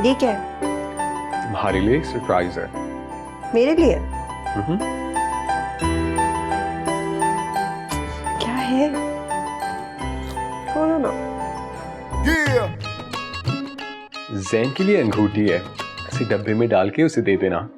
ये क्या है? तुम्हारे लिए एक सरप्राइज है। मेरे लिए? हम्म। क्या है? खोलो ना। जैन के लिए अंगूठी है, इसे डब्बे में डाल के उसे दे देना।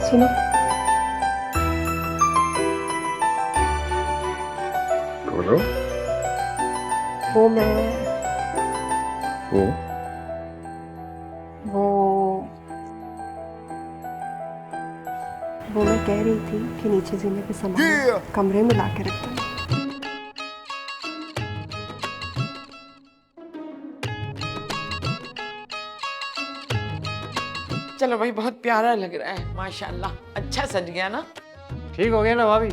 सुनो, बोलो। वो मैं कह रही थी कि नीचे जीने के सामान कमरे में ला के रखते हैं। चलो भाई, बहुत प्यारा लग रहा है माशाल्लाह। अच्छा सज गया ना? ठीक हो गया ना भाभी।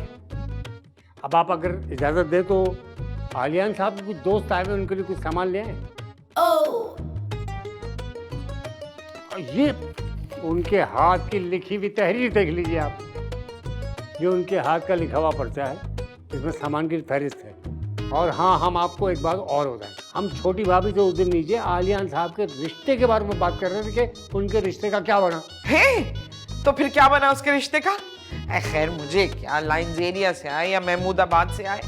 अब आप अगर इजाजत दे तो आलियान साहब के कुछ दोस्त आए हुए, उनके लिए कुछ सामान ले आए। ये उनके हाथ की लिखी हुई तहरीर देख लीजिए आप। ये उनके हाथ का लिखा हुआ पर्चा है, इसमें सामान की फहरिस्त है। और हाँ, हम आपको एक बात और बताएं, हम छोटी भाभी से उस दिन नीचे आलियान साहब के रिश्ते के बारे में बात कर रहे थे कि उनके रिश्ते का क्या बना है। तो फिर क्या बना उसके रिश्ते का? खैर, मुझे क्या, लाइन्स एरिया से आए या महमूदाबाद से आए।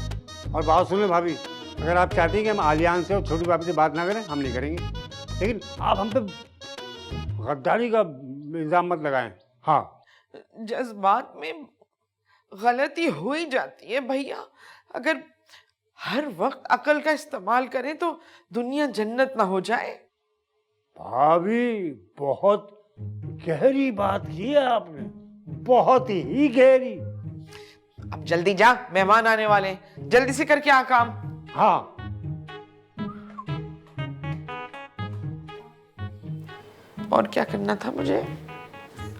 और बात सुने भाभी, अगर आप चाहती हैं कि हम आलियान से और छोटी भाभी से बात ना करें, हम नहीं करेंगे, लेकिन आप हम पे गद्दारी का इल्जाम मत लगाएं। हाँ, जज्बात में गलती हो ही जाती है भैया। अगर हर वक्त अकल का इस्तेमाल करें तो दुनिया जन्नत ना हो जाए। भाभी बहुत गहरी बात की है आपने, बहुत ही गहरी। अब जल्दी जा, मेहमान आने वाले हैं, जल्दी से करके आ काम। हाँ, और क्या करना था मुझे?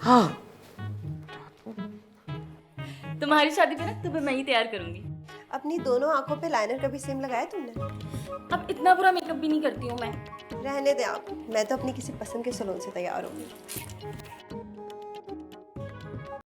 हाँ, तुम्हारी शादी पे ना तुम्हें मैं ही तैयार करूंगी। अपनी दोनों आंखों पे लाइनर कभी सेम लगाया तुमने? अब इतना बुरा मेकअप भी नहीं करती हूँ मैं। रहने दे आप, मैं तो अपनी किसी पसंद के सलून से तैयार होंगी।